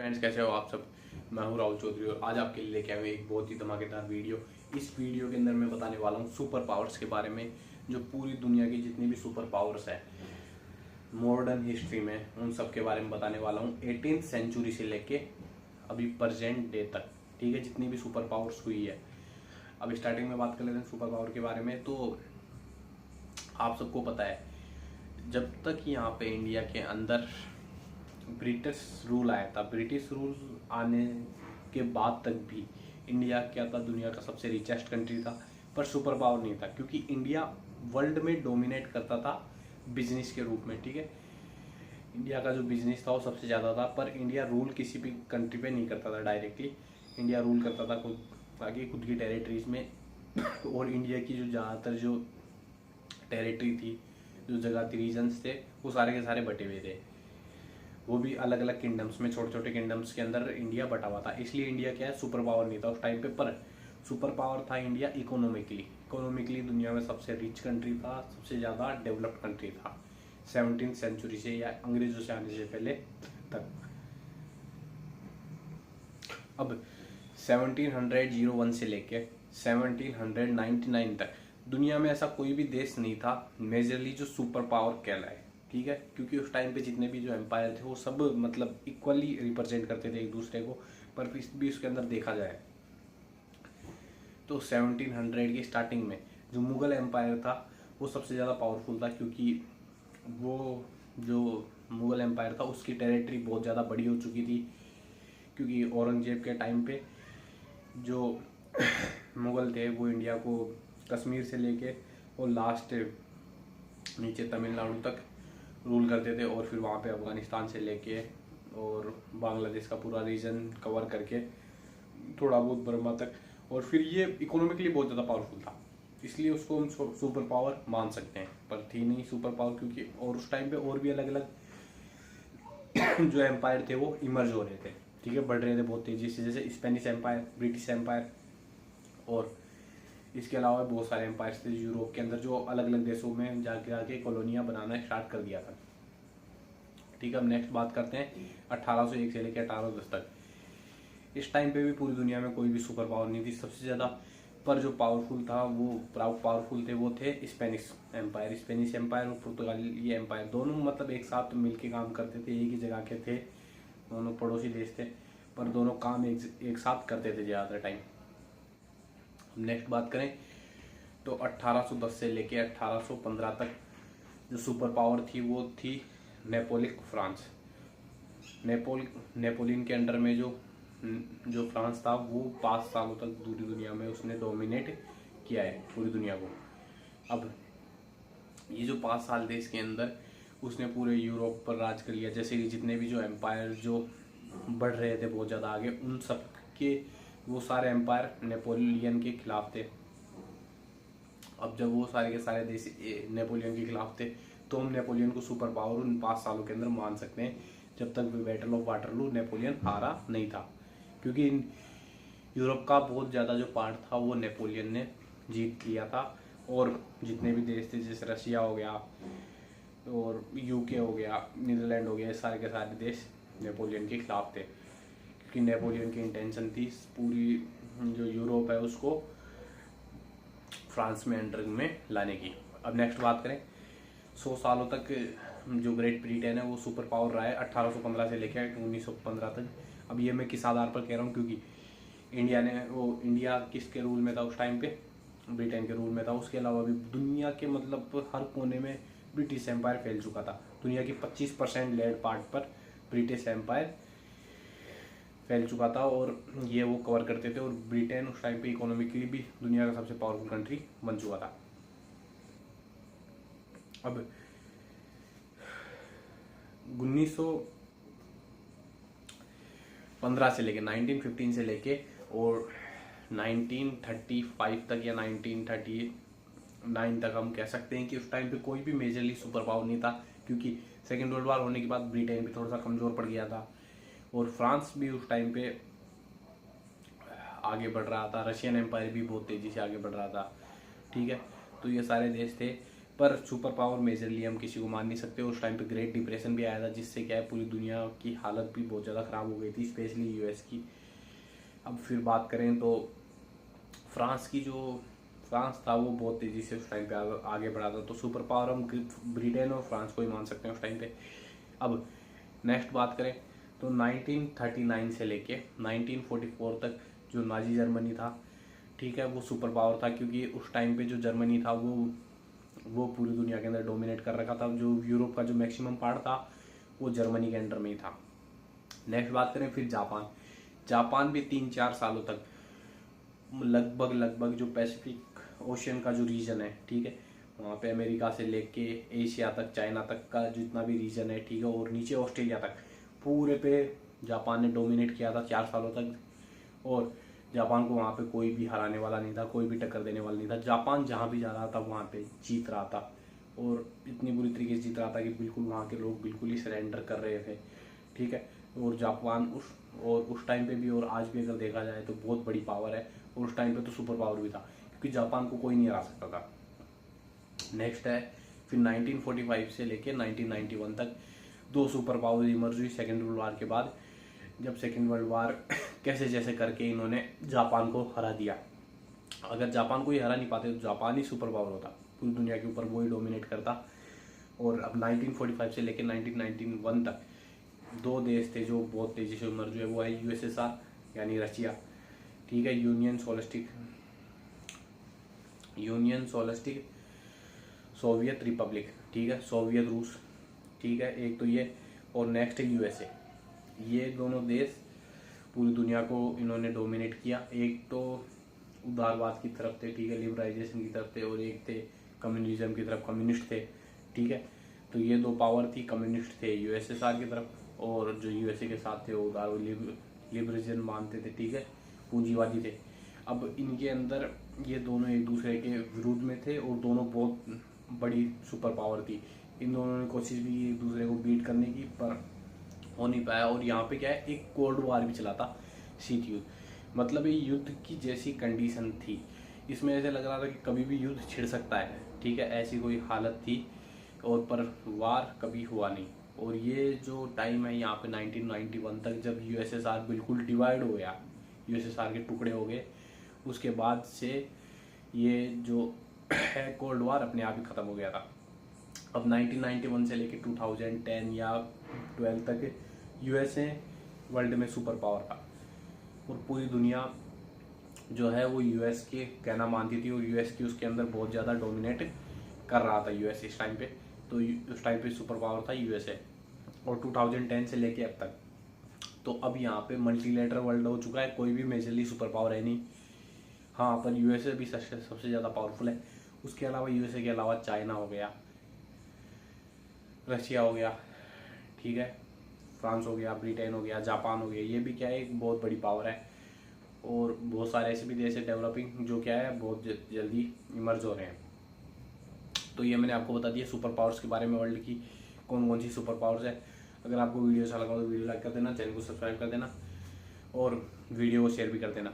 Friends, कैसे हो आप सब। मैं हूं राहुल चौधरी और आज आपके लिए लेके आए हुए एक बहुत ही धमाकेदार वीडियो। इस वीडियो के अंदर मैं बताने वाला हूं सुपर पावर्स के बारे में, जो पूरी दुनिया की जितनी भी सुपर पावर्स है मॉडर्न हिस्ट्री में, उन सब के बारे में बताने वाला हूं 18th सेंचुरी से लेके अभी प्रेजेंट डे तक। ठीक है, जितनी भी सुपर पावर्स हुई है। अब स्टार्टिंग में बात कर लेते हैं सुपर पावर के बारे में। तो आप सबको पता है, जब तक यहाँ पे इंडिया के अंदर ब्रिटिश रूल आया था, ब्रिटिश रूल आने के बाद तक भी इंडिया क्या था, दुनिया का सबसे रिचेस्ट कंट्री था, पर सुपर पावर नहीं था, क्योंकि इंडिया वर्ल्ड में डोमिनेट करता था बिजनेस के रूप में। ठीक है, इंडिया का जो बिजनेस था वो सबसे ज़्यादा था, पर इंडिया रूल किसी भी कंट्री पे नहीं करता था डायरेक्टली। इंडिया रूल करता था खुद की टेरिटरीज में और इंडिया की जो ज़्यादातर जो टेरिटरी थी, जो जगह थी, रीजन्स थे, वो सारे के सारे बटे हुए थे। वो भी अलग अलग किंगडम्स में, छोटे छोटे किंगडम्स के अंदर इंडिया बटा हुआ था। इसलिए इंडिया क्या है, सुपर पावर नहीं था उस टाइम पे, पर सुपर पावर था इंडिया इकोनॉमिकली दुनिया में सबसे रिच कंट्री था, सबसे ज़्यादा डेवलप्ड कंट्री था 17th सेंचुरी से या अंग्रेजों से आने से पहले तक। अब 1701 से लेके 1799 तक दुनिया में ऐसा कोई भी देश नहीं था मेजरली जो सुपर पावर कहलाए। ठीक है, क्योंकि उस टाइम पे जितने भी जो एम्पायर थे वो सब मतलब इक्वली रिप्रेजेंट करते थे एक दूसरे को। पर भी उसके अंदर देखा जाए तो 1700 की स्टार्टिंग में जो मुगल एम्पायर था वो सबसे ज़्यादा पावरफुल था, क्योंकि वो जो मुगल एम्पायर था उसकी टेरिटरी बहुत ज़्यादा बड़ी हो चुकी थी। क्योंकि औरंगजेब के टाइम पे जो मुगल थे वो इंडिया को कश्मीर से लेके और लास्ट नीचे तमिलनाडु तक रूल करते थे, और फिर वहाँ पे अफगानिस्तान से लेके और बांग्लादेश का पूरा रीजन कवर करके थोड़ा बहुत बर्मा तक, और फिर ये इकोनॉमिकली बहुत ज़्यादा पावरफुल था, इसलिए उसको हम सुपर पावर मान सकते हैं। पर थी नहीं सुपर पावर, क्योंकि और उस टाइम पे और भी अलग अलग जो एम्पायर थे वो इमर्ज हो रहे थे। ठीक है, बढ़ रहे थे बहुत तेज़ी से, जैसे स्पेनिश एम्पायर, ब्रिटिश एम्पायर, और इसके अलावा बहुत सारे एम्पायर्स थे यूरोप के अंदर जो अलग अलग देशों में जाके कॉलोनियाँ बनाना स्टार्ट कर दिया था। ठीक है, अब नेक्स्ट बात करते हैं 1801 से लेकर 1810 तक। इस टाइम पे भी पूरी दुनिया में कोई भी सुपर पावर नहीं थी सबसे ज़्यादा, पर जो पावरफुल थे वो थे स्पेनिश एम्पायर और पुर्तगाली एम्पायर। दोनों मतलब एक साथ मिलके काम करते थे, एक ही जगह के थे, दोनों पड़ोसी देश थे, पर दोनों काम एक साथ करते थे ज़्यादातर टाइम। नेक्स्ट बात करें तो 1810 से लेके 1815 तक जो सुपर पावर थी वो थी नेपोलिक फ्रांस। नेपोलियन के अंडर में जो फ्रांस था वो 5 सालों तक पूरी दुनिया में उसने डोमिनेट किया है पूरी दुनिया को। अब ये जो 5 साल थे इसके अंदर उसने पूरे यूरोप पर राज कर लिया। जैसे कि जितने भी जो एम्पायर जो बढ़ रहे थे बहुत ज़्यादा आगे, उन सब के वो सारे एम्पायर नेपोलियन के खिलाफ थे। अब जब वो सारे के सारे देश नेपोलियन के खिलाफ थे तो हम नेपोलियन को सुपर पावर उन 5 सालों के अंदर मान सकते हैं, जब तक बैटल ऑफ वाटरलू नेपोलियन हारा नहीं था। क्योंकि यूरोप का बहुत ज़्यादा जो पार्ट था वो नेपोलियन ने जीत लिया था, और जितने भी देश थे जैसे रशिया हो गया और यूके हो गया, नीदरलैंड हो गया, सारे के सारे देश नेपोलियन के खिलाफ थे। क्योंकि नेपोलियन की इंटेंशन थी पूरी जो यूरोप है उसको फ्रांस में अंडर में लाने की। अब नेक्स्ट बात करें 100 सालों तक जो ग्रेट ब्रिटेन है वो सुपर पावर रहा है 1815 से लेकर 1915 तक। अब ये मैं किस आधार पर कह रहा हूँ, क्योंकि इंडिया किसके रूल में था उस टाइम पे, ब्रिटेन के रूल में था। उसके अलावा भी दुनिया के मतलब हर कोने में ब्रिटिश एम्पायर फैल चुका था। दुनिया की 25% लैंड पार्ट पर ब्रिटिश एम्पायर फैल चुका था और ये वो कवर करते थे, और ब्रिटेन उस टाइम पे इकोनॉमिकली भी दुनिया का सबसे पावरफुल कंट्री बन चुका था। अब 1915 से लेके 1915 से लेके और 1935 तक या 1939 तक हम कह सकते हैं कि उस टाइम पे कोई भी मेजरली सुपर पावर नहीं था, क्योंकि सेकेंड वर्ल्ड वॉर होने के बाद ब्रिटेन भी थोड़ा सा कमज़ोर पड़ गया था, और फ्रांस भी उस टाइम पे आगे बढ़ रहा था, रशियन एम्पायर भी बहुत तेज़ी से आगे बढ़ रहा था। ठीक है, तो ये सारे देश थे पर सुपर पावर मेजरली हम किसी को मान नहीं सकते। उस टाइम पे ग्रेट डिप्रेशन भी आया था, जिससे क्या है पूरी दुनिया की हालत भी बहुत ज़्यादा ख़राब हो गई थी, स्पेशली यूएस की। अब फिर बात करें तो फ्रांस की, जो फ्रांस था वो बहुत तेज़ी से उस टाइम पे आगे बढ़ा था, तो सुपर पावर हम ब्रिटेन और फ्रांस को ही मान सकते हैं उस टाइम पे। अब नेक्स्ट बात करें तो 1939 से लेके 1944 तक जो नाजी जर्मनी था, ठीक है, वो सुपर पावर था, क्योंकि उस टाइम पे जो जर्मनी था वो पूरी दुनिया के अंदर डोमिनेट कर रखा था। जो यूरोप का जो मैक्सिमम पार्ट था वो जर्मनी के अंडर में ही था। नेक्स्ट बात करें फिर जापान। जापान भी 3-4 सालों तक लगभग जो पैसिफिक ओशियन का जो रीजन है, ठीक है, वहाँ पे अमेरिका से लेके एशिया तक, चाइना तक का जितना भी रीजन है, ठीक है, और नीचे ऑस्ट्रेलिया तक, पूरे पे जापान ने डोमिनेट किया था 4 सालों तक। और जापान को वहाँ पे कोई भी हराने वाला नहीं था, कोई भी टक्कर देने वाला नहीं था। जापान जहाँ भी जा रहा था वहाँ पे जीत रहा था, और इतनी बुरी तरीके से जीत रहा था कि बिल्कुल वहाँ के लोग बिल्कुल ही सरेंडर कर रहे थे, ठीक है। और जापान उस टाइम पे भी और आज भी अगर देखा जाए तो बहुत बड़ी पावर है, और उस टाइम पे तो सुपर पावर भी था, क्योंकि जापान को कोई नहीं हरा सकता था। नेक्स्ट है फिर 1945 से लेके 1991 तक 2 सुपर पावर इमर्ज हुई सेकेंड वर्ल्ड वार के बाद, जब सेकेंड वर्ल्ड वार कैसे जैसे करके इन्होंने जापान को हरा दिया। अगर जापान को ही हरा नहीं पाते तो जापान ही सुपर पावर होता, पूरी दुनिया के ऊपर वो ही डोमिनेट करता। और अब 1945 से लेकर 1991 तक 2 देश थे जो बहुत तेज़ी से इमर्ज हुए, वो है यूएसएसआर यानी रशिया, ठीक है, यूनियन सोलिस्टिक सोवियत रिपब्लिक, ठीक है, सोवियत रूस, ठीक है, एक तो ये, और नेक्स्ट है यूएसए। ये दोनों देश पूरी दुनिया को इन्होंने डोमिनेट किया। एक तो उदारवाद की तरफ थे, ठीक है, लिबरलाइजेशन की तरफ थे, और एक थे कम्युनिज्म की तरफ, कम्युनिस्ट थे, ठीक है। तो ये 2 पावर थी, कम्युनिस्ट थे यूएसएसआर की तरफ, और जो यूएसए के साथ थे वो उदार लिबरलिज्म मानते थे, ठीक है, पूंजीवादी थे। अब इनके अंदर ये दोनों एक दूसरे के विरुद्ध में थे, और दोनों बहुत बड़ी सुपर पावर थी। इन दोनों ने कोशिश भी एक दूसरे को बीट करने की, पर हो नहीं पाया। और यहाँ पे क्या है, एक कोल्ड वार भी चला था, शीत युद्ध, मतलब ये युद्ध की जैसी कंडीशन थी। इसमें ऐसे लग रहा था कि कभी भी युद्ध छिड़ सकता है, ठीक है, ऐसी कोई हालत थी, और पर वार कभी हुआ नहीं। और ये जो टाइम है यहाँ पे 1991 तक, जब यूएसएसआर बिल्कुल डिवाइड हो गया, यूएसएसआर के टुकड़े हो गए, उसके बाद से ये जो है कोल्ड वार अपने आप ही ख़त्म हो गया था। अब 1991 से लेकर 2010 या 12 तक यूएसए वर्ल्ड में सुपर पावर था, और पूरी दुनिया जो है वो यूएस के कहना मानती थी, और यूएस की उसके अंदर बहुत ज़्यादा डोमिनेट कर रहा था यूएस इस टाइम पे। तो उस टाइम पे सुपर पावर था यूएसए, और 2010 से लेके अब तक तो अब यहाँ पे मल्टीलेटरल वर्ल्ड हो चुका है, कोई भी मेजरली सुपर पावर है नहीं। हाँ, पर यूएसए भी सबसे ज़्यादा पावरफुल है। उसके अलावा यूएसए के अलावा चाइना हो गया, रशिया हो गया, ठीक है, फ्रांस हो गया, ब्रिटेन हो गया, जापान हो गया, ये भी क्या है एक बहुत बड़ी पावर है। और बहुत सारे ऐसे भी देश है डेवलपिंग जो क्या है बहुत जल्दी इमर्ज हो रहे हैं। तो ये मैंने आपको बता दिया सुपर पावर्स के बारे में, वर्ल्ड की कौन कौन सी सुपर पावर्स है। अगर आपको वीडियो अच्छा लगा तो वीडियो लाइक कर देना, चैनल को सब्सक्राइब कर देना, और वीडियो को शेयर भी कर देना।